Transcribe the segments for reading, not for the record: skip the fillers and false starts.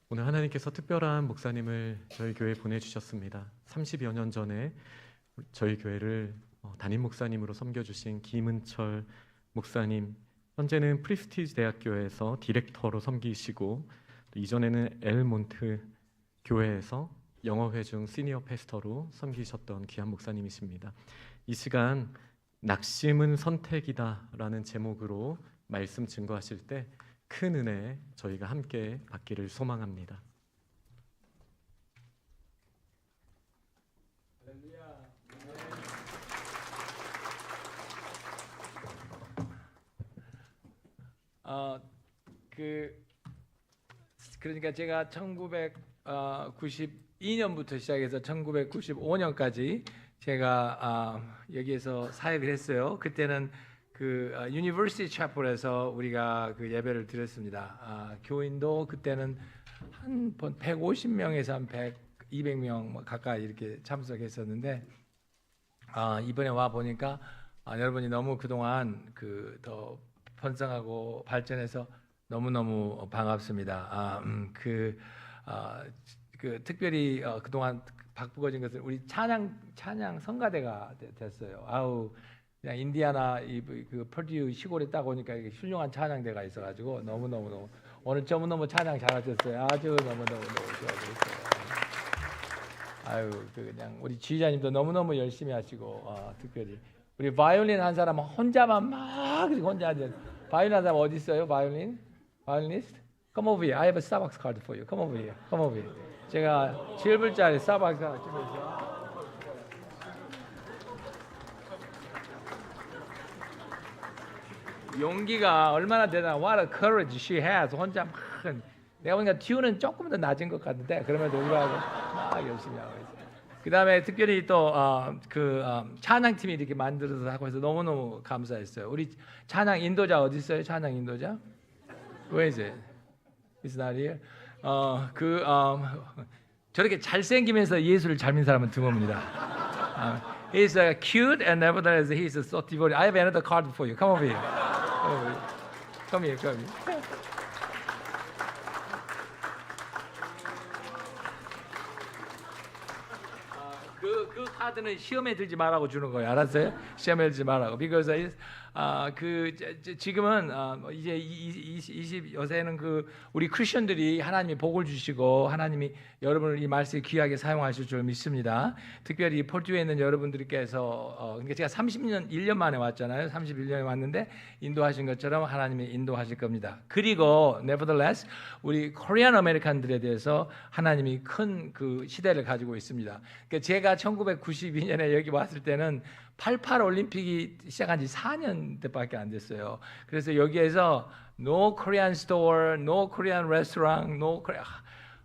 오늘 하나님께서 특별한 목사님을 저희 교회에 보내주셨습니다. 30여 년 전에 저희 교회를 담임 목사님으로 섬겨주신 김은철 목사님, 현재는 프리스티지 대학교에서 디렉터로 섬기시고 이전에는 엘몬트 교회에서 영어회중 시니어 패스터로 섬기셨던 귀한 목사님이십니다. 이 시간 낙심은 선택이다 라는 제목으로 말씀 증거하실 때 큰 은혜 저희가 함께 받기를 소망합니다. 그러니까 제가 1992년부터 시작해서 1995년까지 제가 여기에서 사역을 했어요. 그때는 그 유니버시티 채플에서 우리가 그 예배를 드렸습니다. 교인도 그때는 한 150명에서 한 200명 가까이 이렇게 참석했었는데 이번에 와 보니까 여러분이 너무 그동안 더 번성하고 발전해서 너무너무 반갑습니다. 특별히 그동안 바꾸어진 것은 우리 찬양 성가대가 됐어요. 그냥 인디아나 그 퍼듀 시골에 딱 오니까 이게 훌륭한 찬양대가 있어가지고 너무 오늘 너무 찬양 잘하셨어요. 아주 너무 좋아졌어요. 그냥 우리 지휘자님도 너무 열심히 하시고 특별히 우리 바이올린 한 사람은 혼자만 막 혼자 하는 바이올린 한 사람 어디 있어요? 바이올리니스트? Come over here. I have a Starbucks card for you. Come over here. 제가 7불짜리 스타벅스 하나 주면서 용기가 얼마나 대단한 what a courage she has. 혼자 막 내가 보니까 튜는 조금 더 낮은 것 같은데 그럼에도 불구하고 막 열심히 하고 있어요. 그 다음에 특별히 또 찬양팀이 이렇게 만들어서 하고 해서 너무너무 감사했어요. 우리 찬양 인도자 어디 있어요? 찬양 인도자? Where is it? It's not here. 저렇게 잘생기면서 예수를 잘 믿는 사람은 드뭅니다. He's cute and nevertheless he's so devoted. I have another card for you. Come over here. Come here. 그 카드는 시험에 들지 말라고 주는 거예요. 알았어요? 시험에 들지 말라고. Because 지금은 이제 요새는 우리 크리스천들이 하나님이 복을 주시고 하나님이 여러분을 이 말씀에 귀하게 사용하실 줄 믿습니다. 특별히 폴듀에 있는 여러분들께서 그러니까 제가 1년 만에 왔잖아요. 31년에 왔는데 인도하신 것처럼 하나님이 인도하실 겁니다. 그리고 nevertheless 우리 코리안 아메리칸들에 대해서 하나님이 큰 그 시대를 가지고 있습니다. 그러니까 제가 1992년에 여기 왔을 때는 88 올림픽이 시작한 지 4년밖에 안 됐어요. 그래서 여기에서 no Korean store, no Korean restaurant, no Korean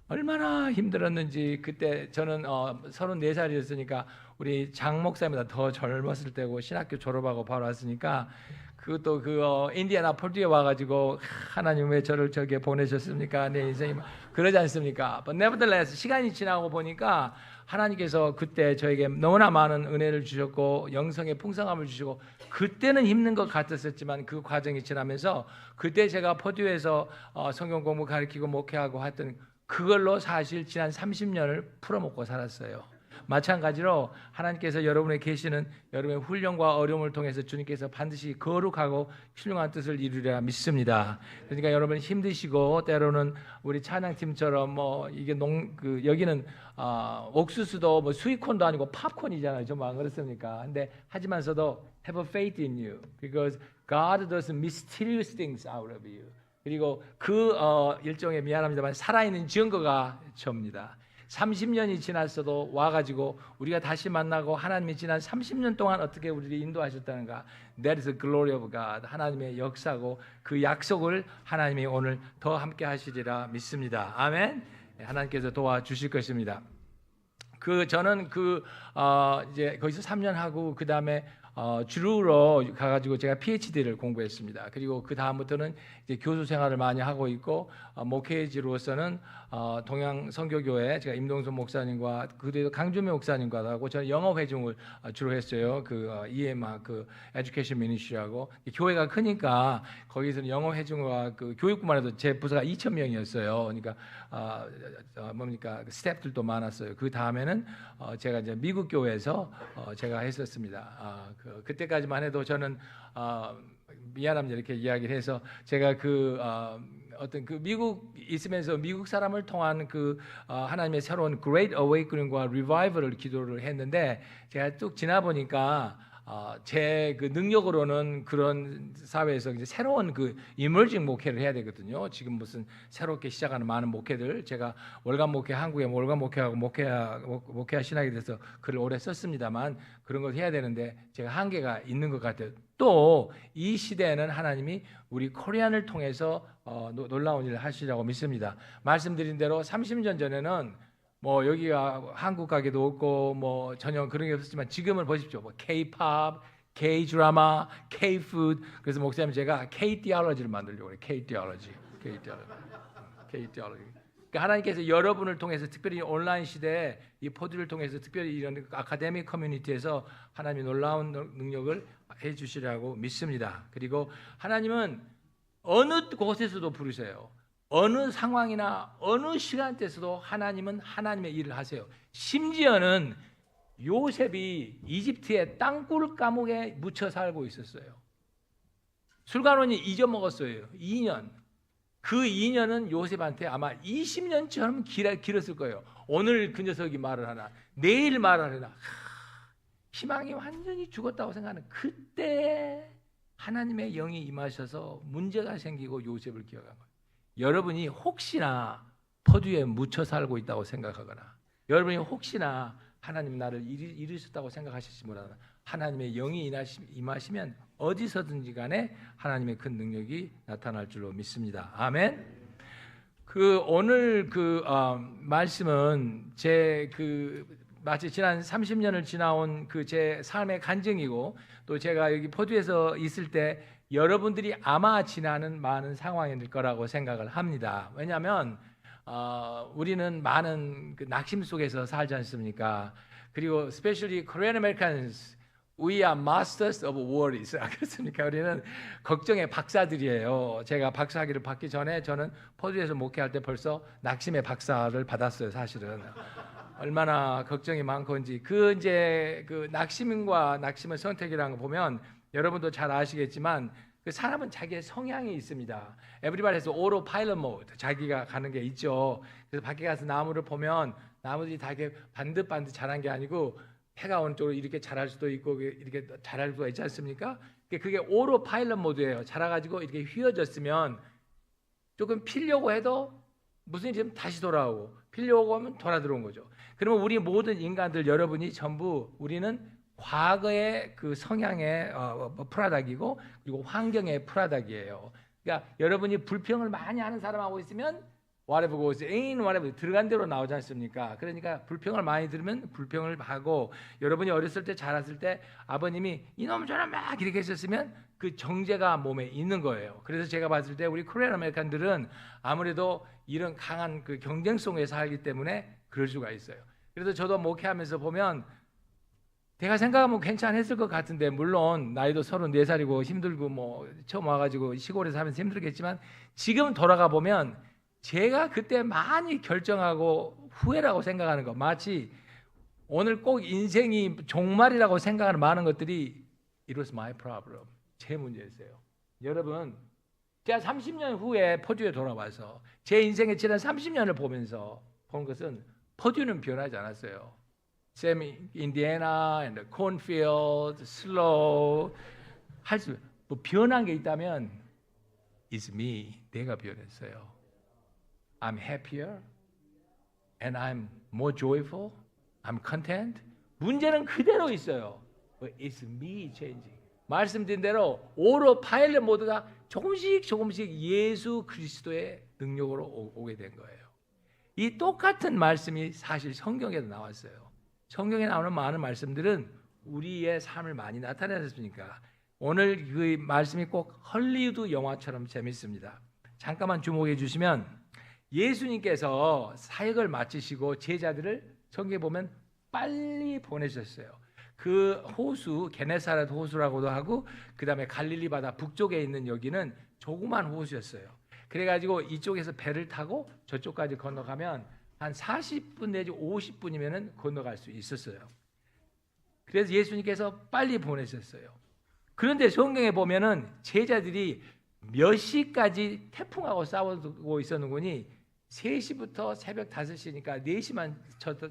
얼마나 힘들었는지 그때 저는 34살이었으니까 우리 장 목사님보다 더 젊었을 때고 신학교 졸업하고 바로 왔으니까 그것도 인디애나 폴듀에 와가지고 하나님 왜 저를 저기에 보내셨습니까? 내 인생이 그러지 않습니까? But nevertheless 시간이 지나고 보니까 하나님께서 그때 저에게 너무나 많은 은혜를 주셨고 영성의 풍성함을 주시고 그때는 힘든 것 같았었지만 그 과정이 지나면서 그때 제가 퍼듀에서 성경 공부 가르치고 목회하고 했던 그걸로 사실 지난 30년을 풀어먹고 살았어요. 마찬가지로 하나님께서 여러분에 계시는 여러분의 훈련과 어려움을 통해서 주님께서 반드시 거룩하고 훌륭한 뜻을 이루리라 믿습니다. 그러니까 여러분 힘드시고 때로는 우리 찬양팀처럼 이게 여기는 옥수수도 스위콘도 아니고 팝콘이잖아요. 좀 안 그렇습니까? 근데 하지만서도 have a faith in you because God does mysterious things out of you. 그리고 일종의 미안합니다만 살아있는 증거가 접니다. 30년이 지났어도 와가지고 우리가 다시 만나고 하나님이 지난 30년 동안 어떻게 우리를 인도하셨다는가. That is the glory of God. 하나님의 역사고 그 약속을 하나님이 오늘 더 함께 하시리라 믿습니다. 아멘. 하나님께서 도와주실 것입니다. 저는 이제 거기서 3년 하고 그 다음에 주루로 가가지고 제가 PhD를 공부했습니다. 그리고 그 다음부터는 이제 교수 생활을 많이 하고 있고 목회지로서는 동양 선교교회 제가 임동순 목사님과 그래도 강주미 목사님과 하고 저는 영어 회중을 주로 했어요. 그 EMA 그 Education Ministry하고 교회가 크니까 거기서는 영어 회중과 그 교육부만 해도 제 부서가 2,000명이었어요. 그러니까 뭡니까 스태프들도 많았어요. 그 다음에는 제가 이제 미국 교회에서 제가 했었습니다. 그때까지만 해도 저는 미안합니다 이렇게 이야기를 해서 제가 어떤 그 미국 있으면서 미국 사람을 통한 그 하나님의 새로운 Great Awakening과 Revival을 기도를 했는데 제가 쭉 지나 보니까 제 그 능력으로는 그런 사회에서 이제 새로운 그 이머징 목회를 해야 되거든요. 지금 무슨 새롭게 시작하는 많은 목회들 제가 월간 목회 한국에 월간 목회하고 목회하 신학에 대해서 글을 오래 썼습니다만 그런 걸 해야 되는데 제가 한계가 있는 것 같아요. 또 이 시대에는 하나님이 우리 코리안을 통해서 놀라운 일을 하시라고 믿습니다. 말씀드린 대로 30년 전에는 뭐 여기가 한국 가게도 없고 뭐 전혀 그런 게 없었지만 지금은 보십시오. 뭐 K-pop, K-드라마, K-food. 그래서 목사님 제가 K-theology를 만들려고 해요. K-theology. 그러니까 하나님께서 여러분을 통해서 특별히 온라인 시대에 이 포드를 통해서 특별히 이런 아카데믹 커뮤니티에서 하나님이 놀라운 능력을 해 주시라고 믿습니다. 그리고 하나님은 어느 곳에서도 부르세요. 어느 상황이나 어느 시간대에서도 하나님은 하나님의 일을 하세요. 심지어는 요셉이 이집트의 땅굴 감옥에 묻혀 살고 있었어요. 술관원이 잊어먹었어요. 2년. 그 2년은 요셉한테 아마 20년처럼 길었을 거예요. 오늘 그 녀석이 말을 하나, 내일 말을 하나. 희망이 완전히 죽었다고 생각하는 그때 하나님의 영이 임하셔서 문제가 생기고 요셉을 기억한 거예요. 여러분이 혹시나 포도에 묻혀 살고 있다고 생각하거나 여러분이 혹시나 하나님 나를 잃으셨다고 생각하실지 몰라도 하나님의 영이 임하시면 어디서든지 간에 하나님의 큰 능력이 나타날 줄로 믿습니다. 아멘. 오늘 말씀은 마치 지난 30년을 지나온 제 삶의 간증이고 또 제가 여기 포도에서 있을 때 여러분들이 아마 지나는 많은 상황일 거라고 생각을 합니다. 왜냐하면 우리는 많은 낙심 속에서 살지 않습니까? 그리고 especially Korean Americans, we are masters of worries. 그렇습니까? 우리는 걱정의 박사들이에요. 제가 박사학위를 받기 전에 저는 포도에서 목회할 때 벌써 낙심의 박사를 받았어요. 사실은 얼마나 걱정이 많건지 이제 낙심과 낙심의 선택이라는 거 보면. 여러분도 잘 아시겠지만 사람은 자기의 성향이 있습니다. Everybody has autopilot mode. 자기가 가는 게 있죠. 그래서 밖에 가서 나무를 보면 나무들이 다 이렇게 반듯반듯 자란 게 아니고 해가 오는 쪽으로 이렇게 자랄 수도 있고 이렇게 자랄 수가 있지 않습니까? 그게 autopilot mode예요. 자라가지고 이렇게 휘어졌으면 조금 피려고 해도 무슨 일이 좀 다시 돌아오고 피려고 하면 돌아 들어온 거죠. 그러면 우리 모든 인간들 여러분이 전부 우리는 과거의 성향의 프라닥이고 그리고 환경의 프라닥이에요. 그러니까 여러분이 불평을 많이 하는 사람하고 있으면 whatever goes in, whatever 들어간 대로 나오지 않습니까? 그러니까 불평을 많이 들으면 불평을 하고 여러분이 어렸을 때 자랐을 때 아버님이 이놈 저놈 막 이렇게 했었으면 그 정제가 몸에 있는 거예요. 그래서 제가 봤을 때 우리 코리안 아메리칸들은 아무래도 이런 강한 경쟁 속에 살기 때문에 그럴 수가 있어요. 그래서 저도 목회하면서 보면 내가 생각하면 괜찮았을 것 같은데 물론 나이도 34살이고 힘들고 처음 와가지고 시골에서 하면서 힘들겠지만 지금 돌아가 보면 제가 그때 많이 결정하고 후회라고 생각하는 거 마치 오늘 꼭 인생이 종말이라고 생각하는 많은 것들이 It was my problem. 제 문제였어요. 여러분 제가 30년 후에 퍼듀에 돌아와서 제 인생에 지난 30년을 보면서 본 것은 퍼듀는 변하지 않았어요. Same Indiana and the cornfield, slow. 변한 게 있다면 It's me. 내가 변했어요. I'm happier and I'm more joyful. I'm content. 문제는 그대로 있어요. But it's me changing. 말씀드린 대로 오토파일럿 모드가 조금씩 예수 그리스도의 능력으로 오게 된 거예요. 이 똑같은 말씀이 사실 성경에도 나왔어요. 성경에 나오는 많은 말씀들은 우리의 삶을 많이 나타내셨으니까 오늘 그 말씀이 꼭 헐리우드 영화처럼 재밌습니다. 잠깐만 주목해 주시면 예수님께서 사역을 마치시고 제자들을 성경에 보면 빨리 보내셨어요. 그 호수 게네사렛 호수라고도 하고 그다음에 갈릴리 바다 북쪽에 있는 여기는 조그만 호수였어요. 그래가지고 이쪽에서 배를 타고 저쪽까지 건너가면 한 40분 내지 50분이면은 건너갈 수 있었어요. 그래서 예수님께서 빨리 보내셨어요. 그런데 성경에 보면은 제자들이 몇 시까지 태풍하고 싸우고 있었는거니 3시부터 새벽 5시니까 4시만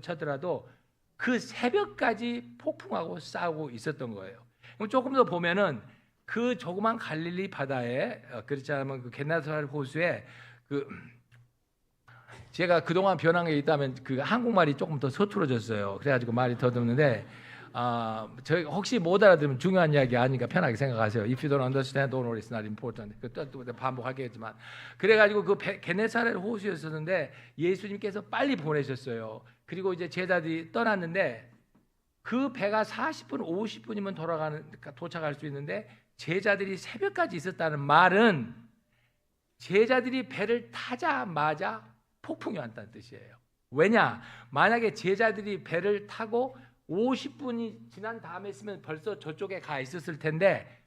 쳐더라도 그 새벽까지 폭풍하고 싸우고 있었던 거예요. 그럼 조금 더 보면은 그 조그만 갈릴리 바다에 그렇지 않으면 그 게네사렛 호수에 그 제가 그동안 변한 게 있다면 그 한국말이 조금 더 서툴어졌어요. 그래가지고 말이 더듬는데 저희 혹시 못 알아들으면 중요한 이야기 아니니까 편하게 생각하세요. If you don't understand, don't worry, it's not important. 또 반복하겠지만 그래가지고 그 게네사렛 호수였었는데 예수님께서 빨리 보내셨어요. 그리고 이제 제자들이 떠났는데 그 배가 40분, 50분이면 도착할 수 있는데 제자들이 새벽까지 있었다는 말은 제자들이 배를 타자마자 폭풍이 왔다는 뜻이에요. 왜냐? 만약에 제자들이 배를 타고 50분이 지난 다음에 있으면 벌써 저쪽에 가 있었을 텐데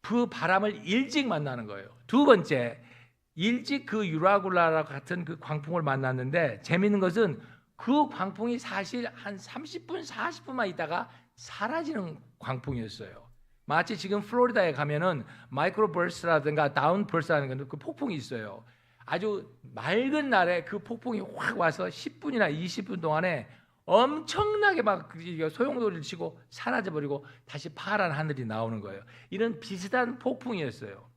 그 바람을 일찍 만나는 거예요. 두 번째, 일찍 그 유라굴라 같은 그 광풍을 만났는데 재미있는 것은 그 광풍이 사실 한 30분, 40분만 있다가 사라지는 광풍이었어요. 마치 지금 플로리다에 가면은 마이크로 버스트라든가 다운 버스트라는 그 폭풍이 있어요. 아주 맑은 날에 그 폭풍이 확 와서 10분이나 20분 동안에 엄청나게 막 소용돌이를 치고 사라져버리고 다시 파란 하늘이 나오는 거예요. 이런 비슷한 폭풍이었어요.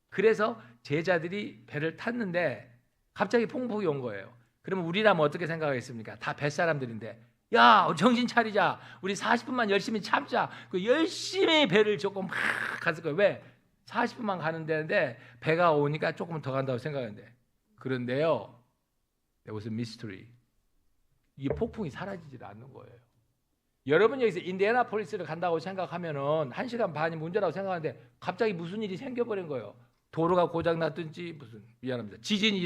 그래서 제자들이 배를 탔는데 갑자기 폭풍이 온 거예요. 그러면 우리라면 어떻게 생각하겠습니까? 다 뱃사람들인데 야 정신 차리자. 우리 40분만 열심히 참자. 그 열심히 배를 조금 막 갔을 거예요. 왜? 40분만 가는 데인데 배가 오니까 조금 더 간다고 생각했는데 그런데요. There was a mystery. 이 폭풍이 사라지질 않는 거예요. 여러분 여기서 인디애나폴리스를 간다고 생각하면은 1시간 반이 문제라고 생각하는데 갑자기 무슨 일이 생겨버린 거예요. 도로가 고장났든지 무슨 미안합니다. 지진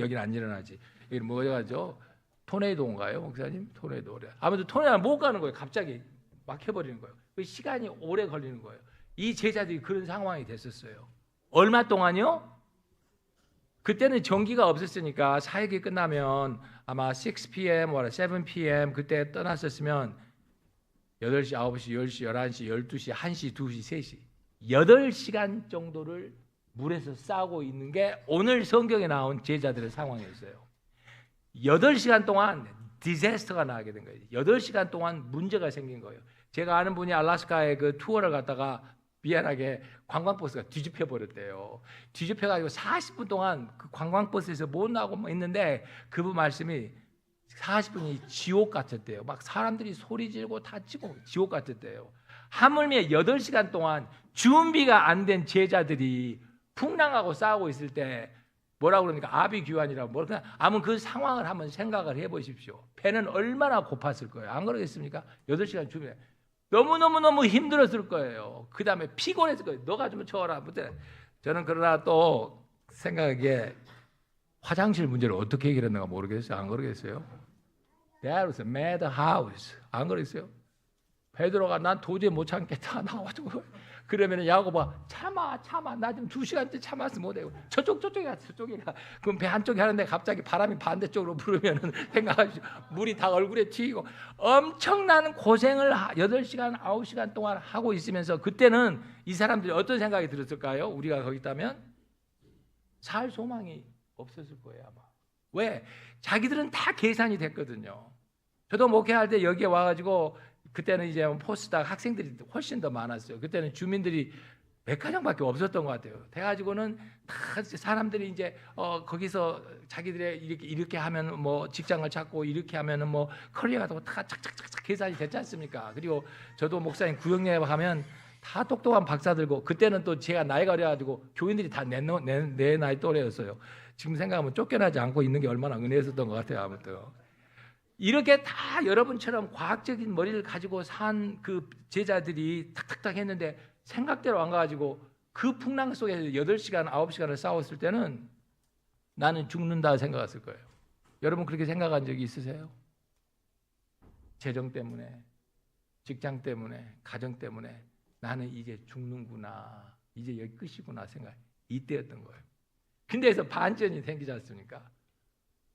여기는 안 일어나지. 여기 뭐가죠? 토네이도인가요, 목사님? 토네이도래. 아무튼 토네이도 못 가는 거예요. 갑자기 막혀버리는 거예요. 그 시간이 오래 걸리는 거예요. 이 제자들이 그런 상황이 됐었어요. 얼마 동안요? 그때는 전기가 없었으니까 사역이 끝나면 아마 6 p.m. or 7 p.m. 그때 떠났었으면 8시, 9시, 10시, 11시, 12시, 1시, 2시, 3시 8시간 정도를 물에서 싸고 있는 게 오늘 성경에 나온 제자들의 상황이었어요. 8시간 동안 디자스터가 나게 된 거예요. 8시간 동안 문제가 생긴 거예요. 제가 아는 분이 알래스카에 그 투어를 갔다가 미안하게 관광버스가 뒤집혀 버렸대요. 뒤집혀가지고 40분 동안 그 관광버스에서 못 나오고 있는데 그분 말씀이 40분이 지옥 같았대요. 막 사람들이 소리 지르고 다치고 지옥 같았대요. 하물며 8시간 동안 준비가 안 된 제자들이 풍랑하고 싸우고 있을 때 뭐라고 그러니까 아비규환이라고 그냥 아무 그 상황을 한번 생각을 해보십시오. 배는 얼마나 고팠을 거예요. 안 그러겠습니까? 8시간 준비. 너무 힘들었을 거예요. 그 다음에 피곤했을 거예요. 너가 좀 쳐라. 저는 그러나 또 생각하기에 화장실 문제를 어떻게 해결했는가 모르겠어요. 안 그러겠어요? That was a mad house. 안 그러겠어요? 베드로가 난 도저히 못 참겠다 나와가지고 그러면 야고보가 참아 나 지금 2시간째 참았으면 못해요. 저쪽에 가. 그럼 배 한쪽에 하는데 갑자기 바람이 반대쪽으로 불으면 생각하십시오. 물이 다 얼굴에 튀고 엄청난 고생을 8시간 9시간 동안 하고 있으면서 그때는 이 사람들이 어떤 생각이 들었을까요? 우리가 거기 있다면 살 소망이 없었을 거예요 아마. 왜? 자기들은 다 계산이 됐거든요. 저도 목회할 때 여기에 와가지고 그때는 이제 포스닥 학생들이 훨씬 더 많았어요. 그때는 주민들이 100가정밖에 없었던 것 같아요. 돼가지고는 다 사람들이 이제 거기서 자기들의 이렇게 하면 뭐 직장을 찾고 이렇게 하면은 뭐 커리어가 되고 다 착착착착 계산이 됐지 않습니까? 그리고 저도 목사님 구역내에 가면 다 똑똑한 박사들고 그때는 또 제가 나이가 어려가지고 교인들이 다 내 나이 또래였어요. 지금 생각하면 쫓겨나지 않고 있는 게 얼마나 은혜였었던 것 같아요. 아무튼 이렇게 다 여러분처럼 과학적인 머리를 가지고 산 그 제자들이 탁탁탁 했는데 생각대로 안 가가지고 그 풍랑 속에서 8시간, 9시간을 싸웠을 때는 나는 죽는다 생각했을 거예요. 여러분 그렇게 생각한 적이 있으세요? 재정 때문에, 직장 때문에, 가정 때문에 나는 이제 죽는구나, 이제 여기 끝이구나 생각, 이때였던 거예요. 근데 그래서 반전이 생기지 않습니까?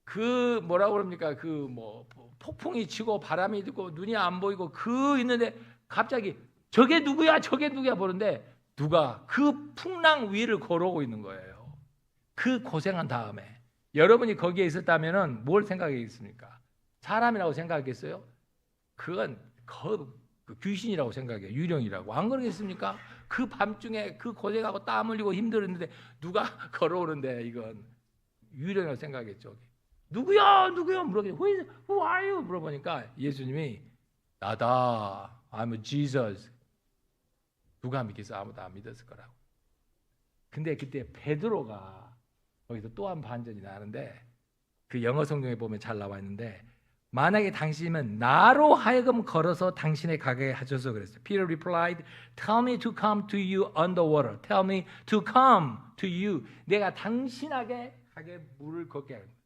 그 뭐라고 그럽니까? 그 뭐 폭풍이 치고 바람이 들고 눈이 안 보이고 그 있는데 갑자기 저게 누구야? 저게 누구야? 보는데 누가 그 풍랑 위를 걸어오고 있는 거예요. 그 고생한 다음에 여러분이 거기에 있었다면은 뭘 생각하겠습니까? 사람이라고 생각하겠어요? 그건 그 귀신이라고 생각해요. 유령이라고. 안 그러겠습니까? 그 밤중에 그 고생하고 땀 흘리고 힘들었는데 누가 걸어오는데 이건 유령이라고 생각했죠. 누구야? 물어보니까 Who are you? 물어보니까 예수님이 나다. I'm Jesus. 누가 믿겠어? 아무도 안 믿었을 거라고. 근데 그때 베드로가 거기서 또 한 반전이 나는데 그 영어 성경에 보면 잘 나와 있는데 만약에 당신이면 나로 하여금 걸어서 당신에 가게 하셔서 그랬어요. Peter replied, Tell me to come to you on the water. Tell me to come to you. 내가 당신에게 가게 물을 걷게 하는 거예요.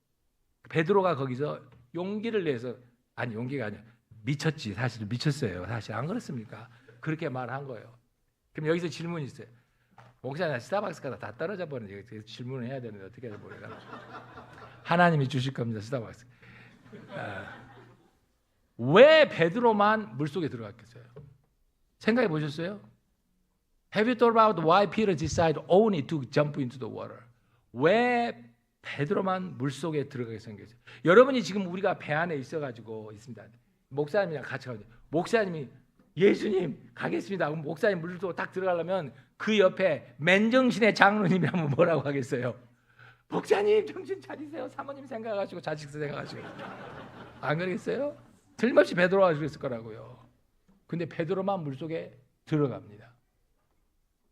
베드로가 거기서 용기를 내서 아니 용기가 아니야. 미쳤지. 사실 미쳤어요. 사실 안 그렇습니까? 그렇게 말한 거예요. 그럼 여기서 질문이 있어요. 목사님 스타벅스 가다 다 떨어져 버리는데 질문을 해야 되는데 어떻게 해야 될까? 하나님이 주실 겁니다. 스타벅스. 왜 베드로만 물속에 들어갔겠어요? 생각해 보셨어요? Have you thought about why Peter decided only to jump into the water? 왜 베드로만 물속에 들어가게 생겼어요? 여러분이 지금 우리가 배 안에 있어가지고 있습니다. 목사님이랑 같이 가는데 목사님이 예수님 가겠습니다. 그럼 목사님 물속으로 딱 들어가려면 그 옆에 맨정신의 장로님이라면 뭐라고 하겠어요? 목사님 정신 차리세요. 사모님 생각하시고 자식 생각하시고 안 그러겠어요? 틀림없이 베드로가 그랬을 거라고요. 근데 베드로만 물속에 들어갑니다.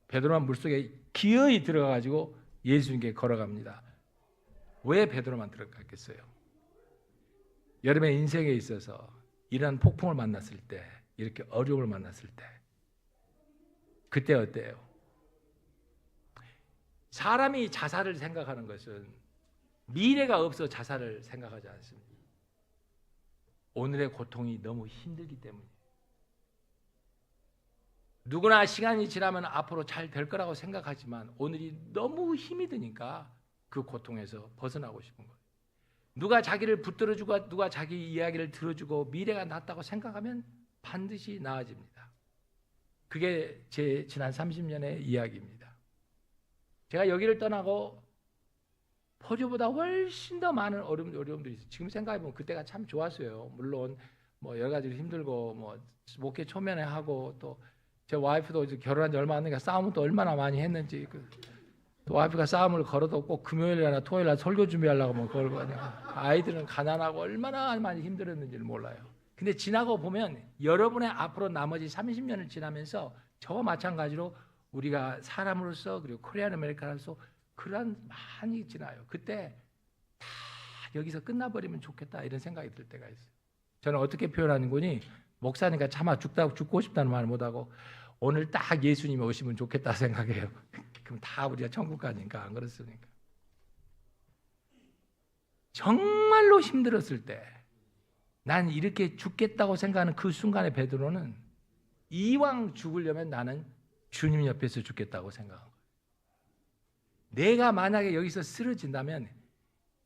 베드로만 물속에 기어이 들어가가지고 예수님께 걸어갑니다. 왜 베드로만 들어갔겠어요? 여러분의 인생에 있어서 이런 폭풍을 만났을 때, 이렇게 어려움을 만났을 때 그때 어때요? 사람이 자살을 생각하는 것은 미래가 없어 자살을 생각하지 않습니다. 오늘의 고통이 너무 힘들기 때문이에요. 누구나 시간이 지나면 앞으로 잘 될 거라고 생각하지만 오늘이 너무 힘이 드니까 그 고통에서 벗어나고 싶은 거예요. 누가 자기를 붙들어주고 누가 자기 이야기를 들어주고 미래가 낫다고 생각하면 반드시 나아집니다. 그게 제 지난 30년의 이야기입니다. 제가 여기를 떠나고 포주보다 훨씬 더 많은 어려움들이 있어요. 지금 생각해보면 그때가 참 좋았어요. 물론 뭐 여러 가지로 힘들고 뭐 목회 초면에 하고 또 제 와이프도 결혼한 지 얼마 안 되니까 싸움은 또 얼마나 많이 했는지 또 와이프가 싸움을 걸어도 꼭 금요일이나 토요일날 설교 준비하려고 뭐 그걸 그냥 아이들은 가난하고 얼마나 많이 힘들었는지를 몰라요. 근데 지나고 보면 여러분의 앞으로 나머지 30년을 지나면서 저와 마찬가지로 우리가 사람으로서 그리고 코리안 아메리카로서 그런 많이 지나요. 그때 다 여기서 끝나버리면 좋겠다 이런 생각이 들 때가 있어요. 저는 어떻게 표현하는 거니 목사니까 차마 죽고 싶다는 말을 못하고 오늘 딱 예수님이 오시면 좋겠다 생각해요. 그럼 다 우리가 천국 가니까 안 그렇습니까? 정말로 힘들었을 때 난 이렇게 죽겠다고 생각하는 그 순간에 베드로는 이왕 죽으려면 나는 주님 옆에서 죽겠다고 생각한 거예요. 내가 만약에 여기서 쓰러진다면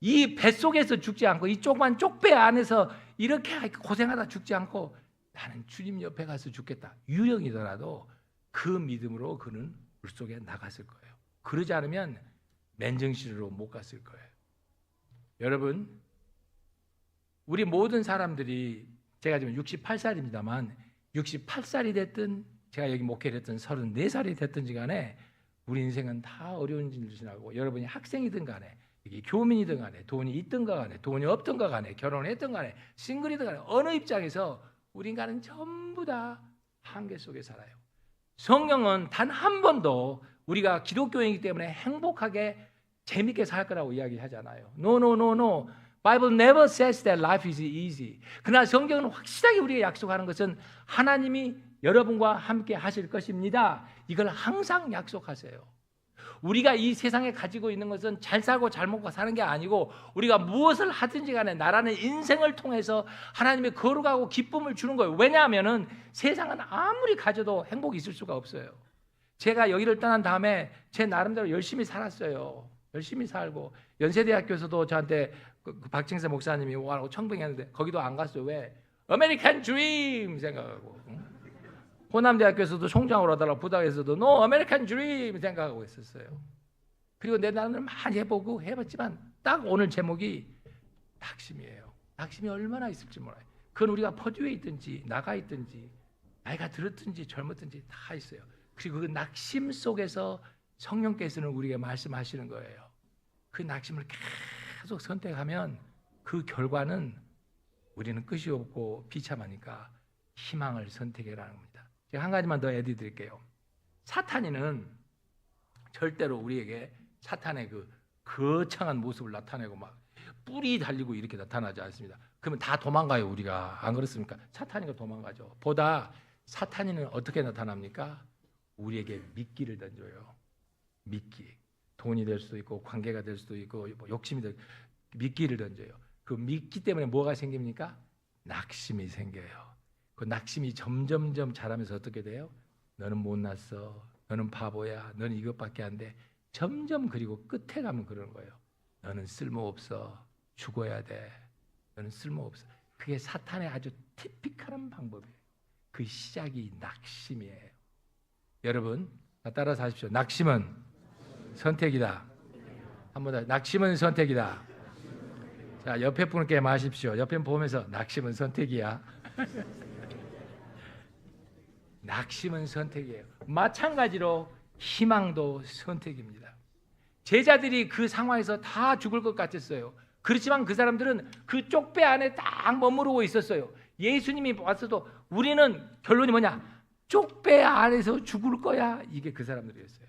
이 뱃속에서 죽지 않고 이 조그만 쪽배 안에서 이렇게 고생하다 죽지 않고 나는 주님 옆에 가서 죽겠다. 유령이더라도 그 믿음으로 그는 물속에 나갔을 거예요. 그러지 않으면 맨정신으로 못 갔을 거예요. 여러분, 우리 모든 사람들이 제가 지금 68살입니다만 68살이 됐든 제가 여기 목회를 했던 34살이 됐든지 간에 우리 인생은 다 어려운 일을 지나고 여러분이 학생이든 간에 교민이든 간에 돈이 있든가 간에 돈이 없든가 간에 결혼을 했든 간에 싱글이든 간에 어느 입장에서 우리 인간은 전부 다 한계 속에 살아요. 성경은 단 한 번도 우리가 기독교인이기 때문에 행복하게 재밌게 살 거라고 이야기하잖아요. No. Bible never says that life is easy. 그러나 성경은 확실하게 우리에게 약속하는 것은 하나님이 여러분과 함께 하실 것입니다. 이걸 항상 약속하세요. 우리가 이 세상에 가지고 있는 것은 잘 살고 잘 먹고 사는 게 아니고 우리가 무엇을 하든지 간에 나라는 인생을 통해서 하나님의 거룩하고 기쁨을 주는 거예요. 왜냐하면 세상은 아무리 가져도 행복이 있을 수가 없어요. 제가 여기를 떠난 다음에 제 나름대로 열심히 살았어요. 열심히 살고 연세대학교에서도 저한테 그 박진세 목사님이 와라고 청빙했는데 거기도 안 갔어요. 왜? 아메리칸 드림 생각하고. 호남대학교에서도 총장으로 하다가 부다에서도 노 아메리칸 드림 생각하고 있었어요. 그리고 내 나름대로 많이 해보고 해봤지만 딱 오늘 제목이 낙심이에요. 낙심이 얼마나 있을지 몰라요. 그건 우리가 퍼듀에 있든지 나가 있든지 나이가 들었든지 젊었든지 다 있어요. 그리고 그 낙심 속에서 성령께서는 우리에게 말씀하시는 거예요. 그 낙심을 계속 선택하면 그 결과는 우리는 끝이 없고 비참하니까 희망을 선택해라는 겁니다. 제가 한 가지만 더 애드 드릴게요. 사탄이는 절대로 우리에게 사탄의 그 거창한 모습을 나타내고 막 뿔이 달리고 이렇게 나타나지 않습니다. 그러면 다 도망가요. 우리가 안 그렇습니까? 사탄이가 도망가죠. 보다 사탄이는 어떻게 나타납니까? 우리에게 미끼를 던져요. 미끼. 돈이 될 수도 있고 관계가 될 수도 있고 뭐 욕심이 될 미끼를 던져요. 그 미끼 때문에 뭐가 생깁니까? 낙심이 생겨요. 그 낙심이 점점점 자라면서 어떻게 돼요? 너는 못났어. 너는 바보야. 너는 이것밖에 안 돼. 점점 그리고 끝에 가면 그러는 거예요. 너는 쓸모없어. 죽어야 돼. 너는 쓸모없어. 그게 사탄의 아주 티피컬한 방법이에요. 그 시작이 낙심이에요. 여러분 따라서 하십시오. 낙심은 선택이다. 한 번 더. 낙심은 선택이다. 자, 옆에 분께 마십시오. 옆에 보면서 낙심은 선택이야. 낙심은 선택이에요. 마찬가지로 희망도 선택입니다. 제자들이 그 상황에서 다 죽을 것 같았어요. 그렇지만 그 사람들은 그 쪽배 안에 딱 머무르고 있었어요. 예수님이 왔어도 우리는 결론이 뭐냐? 쪽배 안에서 죽을 거야. 이게 그 사람들이었어요.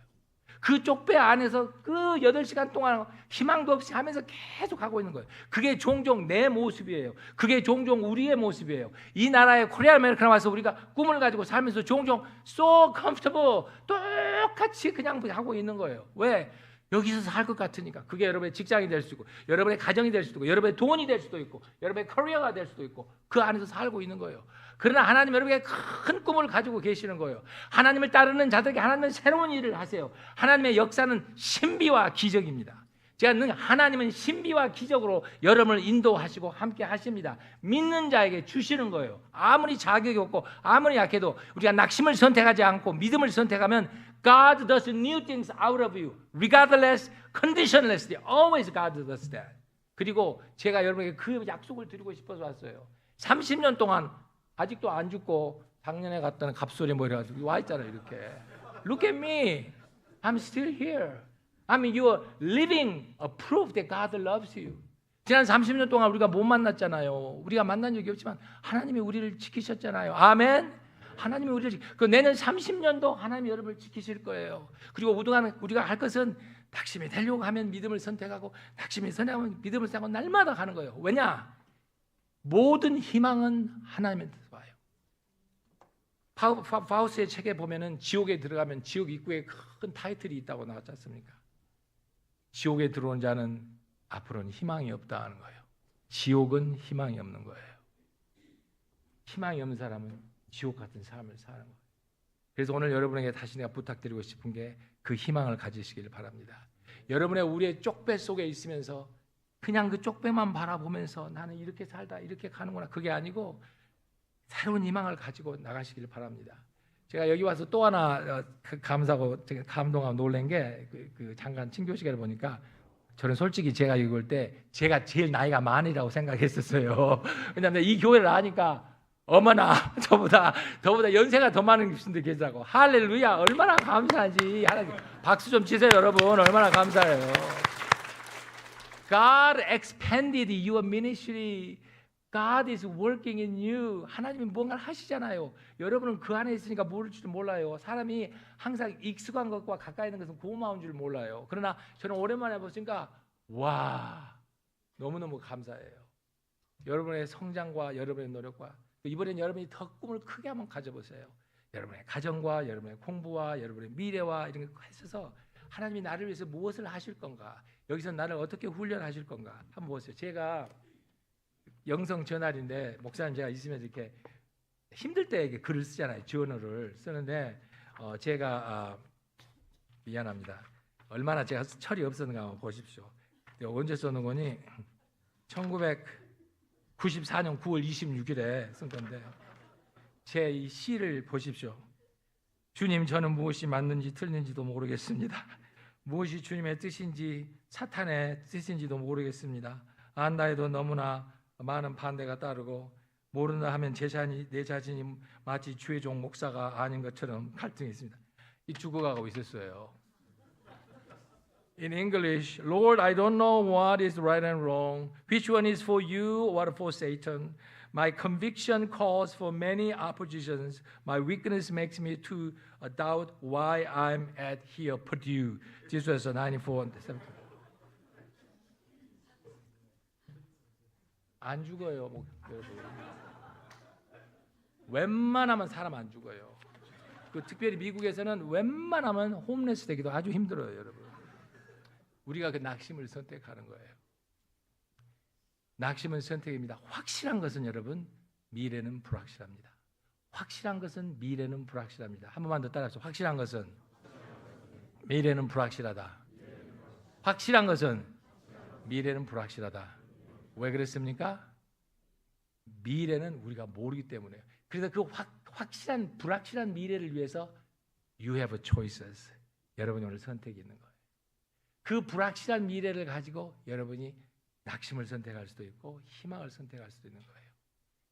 그 쪽배 안에서 그 8시간 동안 희망도 없이 하면서 계속 하고 있는 거예요. 그게 종종 내 모습이에요. 그게 종종 우리의 모습이에요. 이 나라에 코리아 아메리카나 와서 우리가 꿈을 가지고 살면서 종종 so comfortable 똑같이 그냥 하고 있는 거예요. 왜? 여기서 살 것 같으니까. 그게 여러분의 직장이 될 수도 있고 여러분의 가정이 될 수도 있고 여러분의 돈이 될 수도 있고 여러분의 커리어가 될 수도 있고 그 안에서 살고 있는 거예요. 그러나 하나님 여러분에게 큰 꿈을 가지고 계시는 거예요. 하나님을 따르는 자들에게 하나님은 새로운 일을 하세요. 하나님의 역사는 신비와 기적입니다. 제가 하나님은 신비와 기적으로 여러분을 인도하시고 함께 하십니다. 믿는 자에게 주시는 거예요. 아무리 자격이 없고 아무리 약해도 우리가 낙심을 선택하지 않고 믿음을 선택하면 God does new things out of you. Regardless, conditionlessly. Always God does that. 그리고 제가 여러분에게 그 약속을 드리고 싶어서 왔어요. 30년 동안 아직도 안 죽고 작년에 갔던 갑소리 뭐 이래가지고 와 있잖아요. 이렇게. Look at me. I'm still here. I mean, you are living a proof that God loves you. 지난 30년 동안 우리가 못 만났잖아요. 우리가 만난 적이 없지만 하나님이 우리를 지키셨잖아요. 아멘. 하나님이 우리를 그 내년 30년도 하나님이 여러분을 지키실 거예요. 그리고 우동안 우리가 할 것은 낙심이 되려고 하면 믿음을 선택하고 낙심이 선택하면 믿음을 선택하고 날마다 가는 거예요. 왜냐? 모든 희망은 하나님한테서 와요. 파우스의 책에 보면은 지옥에 들어가면 지옥 입구에 큰 타이틀이 있다고 나왔지 않습니까? 지옥에 들어온 자는 앞으로는 희망이 없다 하는 거예요. 지옥은 희망이 없는 거예요. 희망이 없는 사람은 지옥 같은 삶을 사는 거예요. 그래서 오늘 여러분에게 다시 내가 부탁드리고 싶은 게 그 희망을 가지시기를 바랍니다. 여러분의 우리의 쪽배 속에 있으면서 그냥 그 쪽배만 바라보면서 나는 이렇게 살다 이렇게 가는구나 그게 아니고 새로운 희망을 가지고 나가시기를 바랍니다. 제가 여기 와서 또 하나 감사하고 감동하고 놀란 게 그 잠깐 친교시간을 보니까 저는 솔직히 제가 읽을 때 제가 제일 나이가 많이라고 생각했었어요. 왜냐하면 이 교회를 아니까 어머나 저보다 연세가 더 많은 분들 계시다고. 할렐루야. 얼마나 감사하지. 하나님 박수 좀 치세요 여러분. 얼마나 감사해요. God expanded your ministry. God is working in you. 하나님이 뭔가를 하시잖아요. 여러분은 그 안에 있으니까 모를지도 몰라요. 사람이 항상 익숙한 것과 가까이 있는 것은 고마운 줄 몰라요. 그러나 저는 오랜만에 보니까 와 너무너무 감사해요. 여러분의 성장과 여러분의 노력과 이번엔 여러분이 더 꿈을 크게 한번 가져보세요. 여러분의 가정과 여러분의 공부와 여러분의 미래와 이런 거 하셔서 하나님이 나를 위해서 무엇을 하실 건가, 여기서 나를 어떻게 훈련하실 건가 한번 보세요. 제가 영성 저날인데 목사님 제가 있으면 이렇게 힘들 때 이렇게 글을 쓰잖아요. 저널을 쓰는데 제가 미안합니다. 얼마나 제가 철이 없었는가 한번 보십시오. 언제 써는 거니? 1994년 9월 26일에 쓴 건데 제 이 시를 보십시오. 주님, 저는 무엇이 맞는지 틀린지도 모르겠습니다. 무엇이 주님의 뜻인지 사탄의 뜻인지도 모르겠습니다. 안다 해도 너무나 많은 반대가 따르고 모른다 하면 내 자신이 마치 주의 종 목사가 아닌 것처럼 갈등했습니다. 이 죽어가고 있었어요. In English, Lord, I don't know what is right and wrong. Which one is for you or for Satan? My conviction calls for many oppositions. My weakness makes me to doubt why I'm at here Purdue. This was 94. 안 죽어요, 여러분. 웬만하면 사람 안 죽어요. 특별히 미국에서는 웬만하면 홈레스 되기도 아주 힘들어요, 여러분. 우리가 그 낙심을 선택하는 거예요. 낙심은 선택입니다. 확실한 것은 여러분, 미래는 불확실합니다. 확실한 것은 미래는 불확실합니다. 한 번만 더 따라합시다. 확실한 것은 미래는 불확실하다. 확실한 것은 미래는 불확실하다. 왜 그랬습니까? 미래는 우리가 모르기 때문에요. 그래서 그 확실한 불확실한 미래를 위해서 you have choices. 여러분이 오늘 선택이 있는 거예요. 그 불확실한 미래를 가지고 여러분이 낙심을 선택할 수도 있고 희망을 선택할 수도 있는 거예요.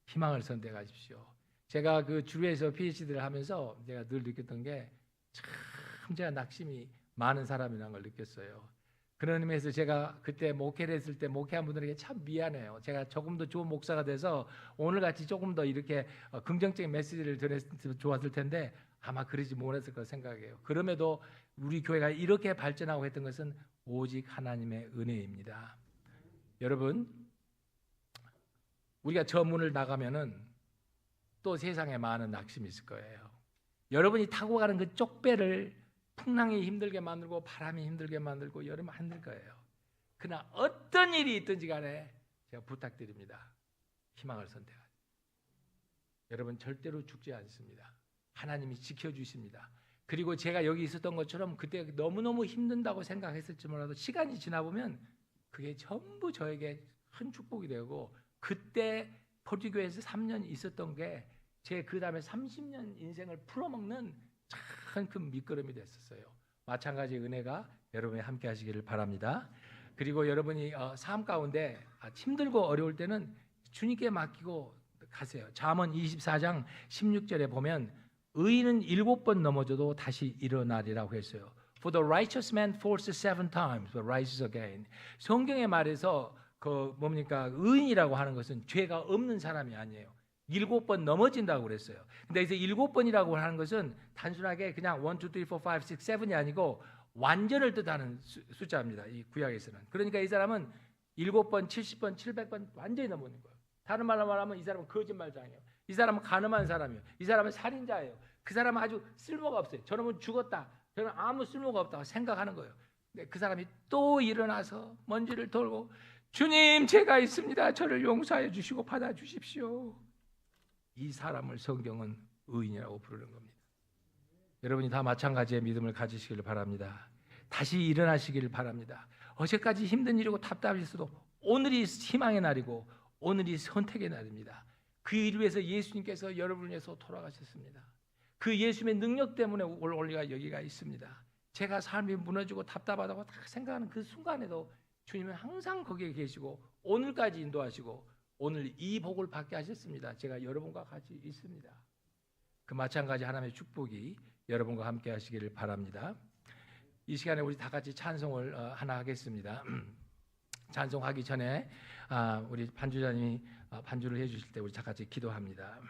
희망을 선택하십시오. 제가 그 주류에서 PhD를 하면서 제가 늘 느꼈던 게 참 제가 낙심이 많은 사람이라는 걸 느꼈어요. 그런 의미에서 제가 그때 목회를 했을 때 목회한 분들에게 참 미안해요. 제가 조금 더 좋은 목사가 돼서 오늘같이 조금 더 이렇게 긍정적인 메시지를 전했으면 좋았을 텐데 아마 그러지 못했을 거라 생각해요. 그럼에도 우리 교회가 이렇게 발전하고 했던 것은 오직 하나님의 은혜입니다. 여러분, 우리가 저 문을 나가면은 또 세상에 많은 낙심이 있을 거예요. 여러분이 타고 가는 그 쪽배를 풍랑이 힘들게 만들고 바람이 힘들게 만들고 여름이 힘들 거예요. 그러나 어떤 일이 있든지 간에 제가 부탁드립니다. 희망을 선택하세요. 여러분 절대로 죽지 않습니다. 하나님이 지켜주십니다. 그리고 제가 여기 있었던 것처럼 그때 너무너무 힘든다고 생각했을지 몰라도 시간이 지나보면 그게 전부 저에게 큰 축복이 되고 그때 포지교회에서 3년 있었던 게 제 그 다음에 30년 인생을 풀어먹는 참 큰 밑거름이 됐었어요. 마찬가지 은혜가 여러분이 함께 하시기를 바랍니다. 그리고 여러분이 삶 가운데 힘들고 어려울 때는 주님께 맡기고 가세요. 잠언 24장 16절에 보면 의인은 7번 넘어져도 다시 일어나리라고 했어요. For the righteous man falls 7 times but rises again. 성경에 말해서 그 뭡니까? 의인이라고 하는 것은 죄가 없는 사람이 아니에요. 7번 넘어진다고 그랬어요. 근데 여기서 7번이라고 하는 것은 단순하게 그냥 1, 2, 3, 4, 5, 6, 7이 아니고 완전을 뜻하는 숫자입니다. 이 구약에서는. 그러니까 이 사람은 7번, 70번, 700번 완전히 넘는 거예요. 다른 말로 말하면 이 사람은 거짓말장이에요. 이 사람은 가늠한 사람이에요. 이 사람은 살인자예요. 그 사람은 아주 쓸모가 없어요. 저놈은 죽었다. 저는 아무 쓸모가 없다고 생각하는 거예요. 근데 그 사람이 또 일어나서 먼지를 돌고 주님 제가 있습니다. 저를 용서해 주시고 받아주십시오. 이 사람을 성경은 의인이라고 부르는 겁니다. 여러분이 다 마찬가지의 믿음을 가지시기를 바랍니다. 다시 일어나시기를 바랍니다. 어제까지 힘든 일이고 답답했어도 오늘이 희망의 날이고 오늘이 선택의 날입니다. 그 일을 위해서 예수님께서 여러분을 위해서 돌아가셨습니다. 그 예수님의 능력 때문에 우리가 여기가 있습니다. 제가 삶이 무너지고 답답하다고 딱 생각하는 그 순간에도 주님은 항상 거기에 계시고 오늘까지 인도하시고 오늘 이 복을 받게 하셨습니다. 제가 여러분과 같이 있습니다. 그 마찬가지 하나님의 축복이 여러분과 함께 하시기를 바랍니다. 이 시간에 우리 다 같이 찬송을 하나 하겠습니다. 찬송하기 전에 우리 반주자님이 반주를 해주실 때 우리 다 같이 기도합니다.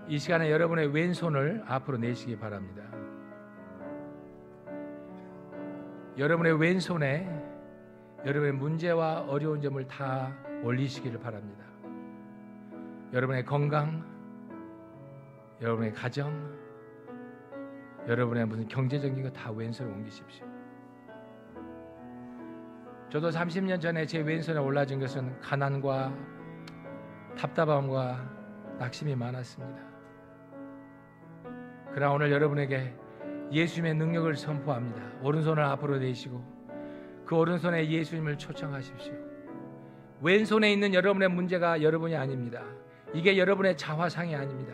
이 시간에 여러분의 왼손을 앞으로 내시기 바랍니다. 여러분의 왼손에 여러분의 문제와 어려운 점을 다 올리시기를 바랍니다. 여러분의 건강, 여러분의 가정, 여러분의 무슨 경제적인 거 다 왼손에 옮기십시오. 저도 30년 전에 제 왼손에 올라진 것은 가난과 답답함과 낙심이 많았습니다. 그러나 오늘 여러분에게 예수님의 능력을 선포합니다. 오른손을 앞으로 내시고 그 오른손에 예수님을 초청하십시오. 왼손에 있는 여러분의 문제가 여러분이 아닙니다. 이게 여러분의 자화상이 아닙니다.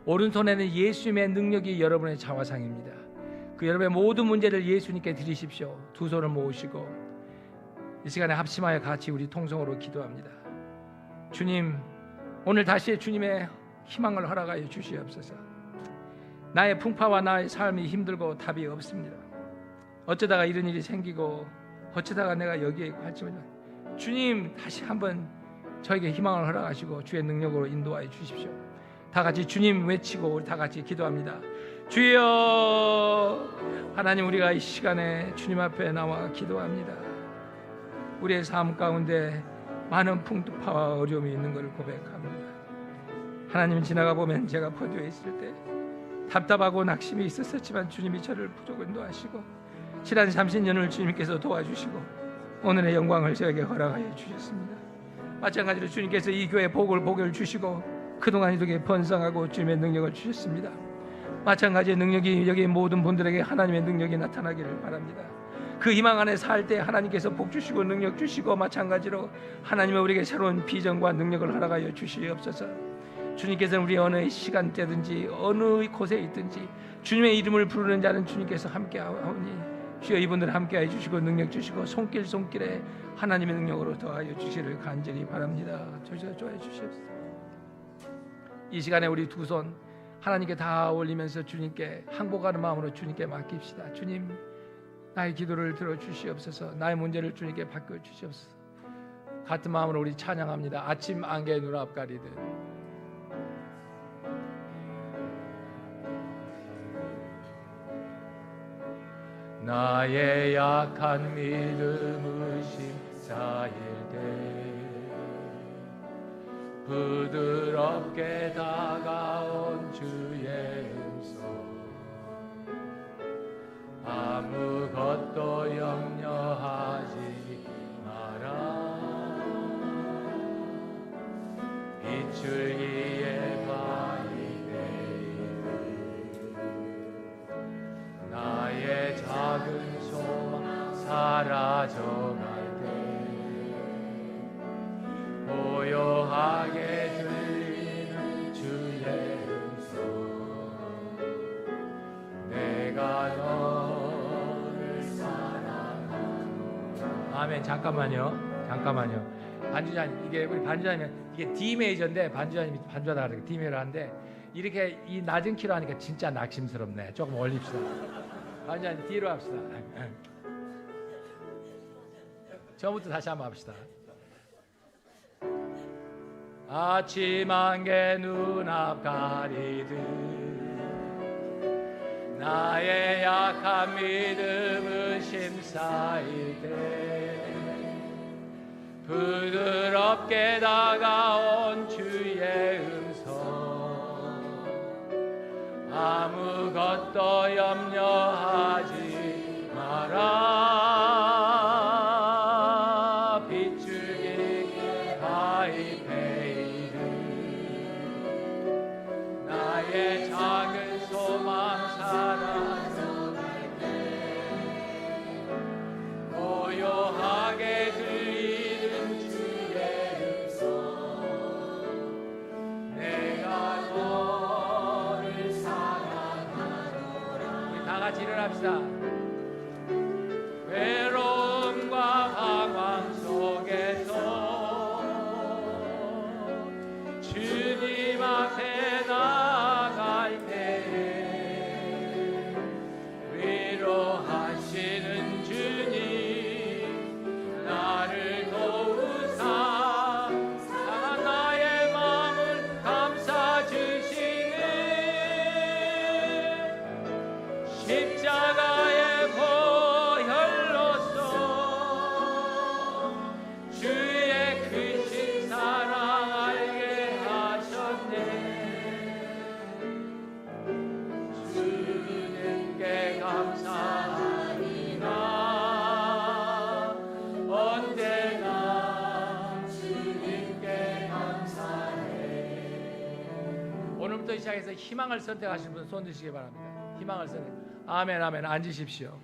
오른손에는 예수님의 능력이 여러분의 자화상입니다. 그 여러분의 모든 문제를 예수님께 드리십시오. 두 손을 모으시고 이 시간에 합심하여 같이 우리 통성으로 기도합니다. 주님, 오늘 다시 주님의 희망을 허락하여 주시옵소서. 나의 풍파와 나의 삶이 힘들고 답이 없습니다. 어쩌다가 이런 일이 생기고 어쩌다가 내가 여기에 있고 할지만 주님 다시 한번 저에게 희망을 허락하시고 주의 능력으로 인도하여 주십시오. 다 같이 주님 외치고 우리 다 같이 기도합니다. 주여, 하나님, 우리가 이 시간에 주님 앞에 나와 기도합니다. 우리의 삶 가운데 많은 풍파와 어려움이 있는 것을 고백합니다. 하나님, 지나가 보면 제가 포도에 있을 때 답답하고 낙심이 있었지만 주님이 저를 부족을 인도하시고 지난 30년을 주님께서 도와주시고 오늘의 영광을 저에게 허락하여 주셨습니다. 마찬가지로 주님께서 이 교회 복을 주시고 그동안 이렇게 번성하고 주님의 능력을 주셨습니다. 마찬가지의 능력이 여기 모든 분들에게 하나님의 능력이 나타나기를 바랍니다. 그 희망 안에 살 때 하나님께서 복 주시고 능력 주시고 마찬가지로 하나님은 우리에게 새로운 비전과 능력을 허락하여 주시옵소서. 주님께서는 우리 어느 시간대든지 어느 곳에 있든지 주님의 이름을 부르는 자는 주님께서 함께하오니 주여, 이분들 함께해 주시고 능력 주시고 손길에 하나님의 능력으로 더하여 주시를 간절히 바랍니다. 조시가 좋아해 주시옵소서. 이 시간에 우리 두 손 하나님께 다 올리면서 주님께 항복하는 마음으로 주님께 맡깁시다. 주님, 나의 기도를 들어주시옵소서. 나의 문제를 주님께 바꿔주시옵소서. 같은 마음으로 우리 찬양합니다. 아침 안개 눈앞 가리듯 나의 약한 믿음 의심 쌓일 때 부드럽게 다가온 주의 음성 아무것도 염려하지 마라 비출기에 나의 작은 소망 사라져갈 때 고요하게 들리는 주의 음성 내가 너를 사랑하노라. 아멘. 잠깐만요. 반주자님, 이게 우리 반주자님 이게 D 메이저인데 반주자님이 반주하다 그러니까 D 메이저를 하는데 이렇게 이 낮은 키로 하니까 진짜 낙심스럽네. 조금 올립시다. 반주자님 뒤로 합시다. 처음부터 다시 한번 합시다. 아침 안개 눈앞 가리듯 나의 약한 믿음 의심 쌓일 때 부드럽게 다가온 주의 음성 아무것도 염려하지 마라 비추기 하이페이드 나의 작은 소망 사라져갈 때 고요하게 들리는 주의 음성 내가 너를 사랑하노라. 우리 다 같이 일어납시다. 외로움과 방황 속에서 주님 앞에 나갈 때에 위로하시는 주님 나를 도우사 상한 나의 마음을 감싸 주시는 십자가의 세상에서 희망을 선택하시는 분 손 드시기 바랍니다. 희망을 선택. 아멘, 아멘. 앉으십시오.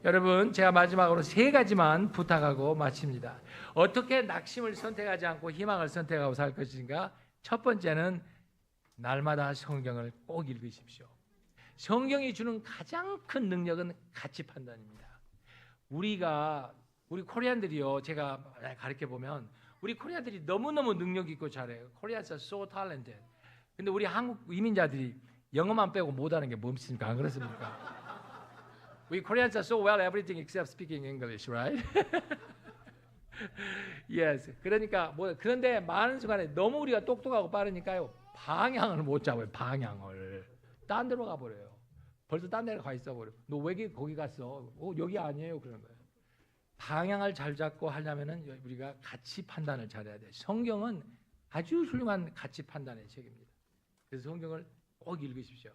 여러분, 제가 마지막으로 3가지만 부탁하고 마칩니다. 어떻게 낙심을 선택하지 않고 희망을 선택하고 살 것인가? 첫 번째는 날마다 성경을 꼭 읽으십시오. 성경이 주는 가장 큰 능력은 가치 판단입니다. 우리 코리안들이요, 제가 가르쳐 보면 우리 코리안들이 너무너무 능력 있고 잘해요. Koreans are so talented. 근데 우리 한국 이민자들이 영어만 빼고 못하는 게 뭡니까? 안 그렇습니까? We Koreans are so well everything except speaking English, right? Yes. 그러니까 그런데 많은 순간에 너무 우리가 똑똑하고 빠르니까요. 방향을 못 잡아요. 방향을. 딴 데로 가 버려요. 벌써 딴 데로 가 있어 버려. 너 왜 거기 갔어? 여기 아니에요. 그런 거예요. 방향을 잘 잡고 하려면은 우리가 가치 판단을 잘해야 돼요. 성경은 아주 훌륭한 가치 판단의 책입니다. 그래서 성경을 꼭 읽으십시오.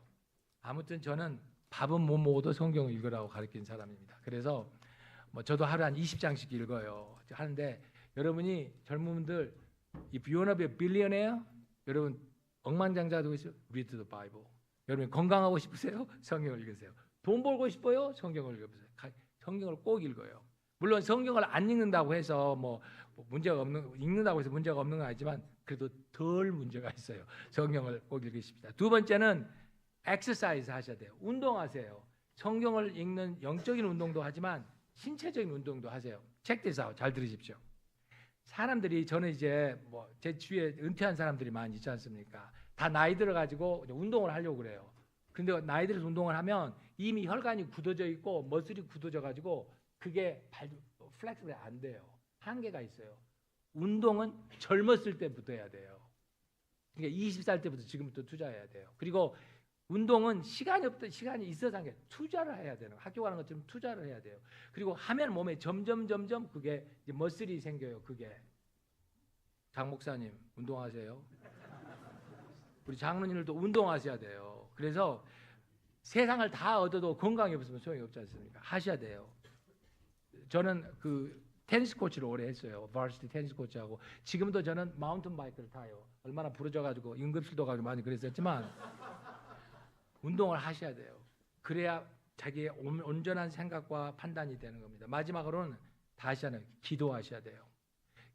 아무튼 저는 밥은 못 먹어도 성경을 읽으라고 가르친 사람입니다. 그래서 저도 하루에 한 20장씩 읽어요. 하는데 여러분이 젊은 분들 if you wanna be a billionaire, 여러분 억만장자 되고 있어요. Read the Bible. 여러분 건강하고 싶으세요? 성경을 읽으세요. 돈 벌고 싶어요? 성경을 읽으세요. 성경을 꼭 읽어요. 물론 성경을 안 읽는다고 해서 문제가 없는 읽는다고 해서 문제가 없는 건 아니지만 그래도 덜 문제가 있어요. 성경을 꼭 읽으십시다. 두 번째는 엑서사이즈 하셔야 돼요. 운동하세요. 성경을 읽는 영적인 운동도 하지만 신체적인 운동도 하세요. Check this out. 잘 들으십시오. 사람들이 저는 이제 제 주위에 은퇴한 사람들이 많이 있지 않습니까? 다 나이 들어가지고 운동을 하려고 그래요. 근데 나이 들어서 운동을 하면 이미 혈관이 굳어져 있고 머슬이 굳어져 가지고 그게 플렉스블이 안 돼요. 한계가 있어요. 운동은 젊었을 때부터 해야 돼요. 그러니까 20살 때부터 지금부터 투자해야 돼요. 그리고 운동은 시간이 있어서 한 게 투자를 해야 되는 거예요. 학교 가는 것처럼 투자를 해야 돼요. 그리고 하면 몸에 점점 그게 이제 머슬이 생겨요. 그게 장 목사님 운동하세요. 우리 장로님들도 운동하셔야 돼요. 그래서 세상을 다 얻어도 건강이 없으면 소용이 없지 않습니까? 하셔야 돼요. 저는 그 테니스 코치를 오래 했어요. 바시티 테니스 코치하고 지금도 저는 마운틴 바이크를 타요. 얼마나 부러져가지고 응급실도 가고 많이 그랬었지만 운동을 하셔야 돼요. 그래야 자기의 온전한 생각과 판단이 되는 겁니다. 마지막으로는 다시 하나 기도하셔야 돼요.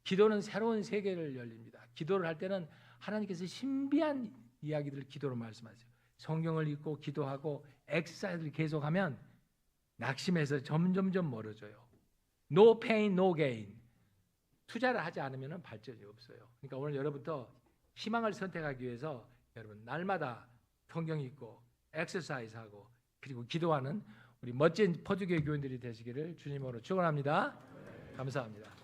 기도는 새로운 세계를 열립니다. 기도를 할 때는 하나님께서 신비한 이야기들을 기도로 말씀하세요. 성경을 읽고 기도하고 엑서사이즈를 계속하면 낙심에서 점점 멀어져요. No pain, no gain. 투자를 하지 않으면 발전이 없어요. 그러니까 오늘 여러분부터 희망을 선택하기 위해서 여러분 날마다 성경 읽고 엑서사이즈하고 그리고 기도하는 우리 멋진 퍼주교회 교인들이 되시기를 주님으로 축원합니다. 감사합니다.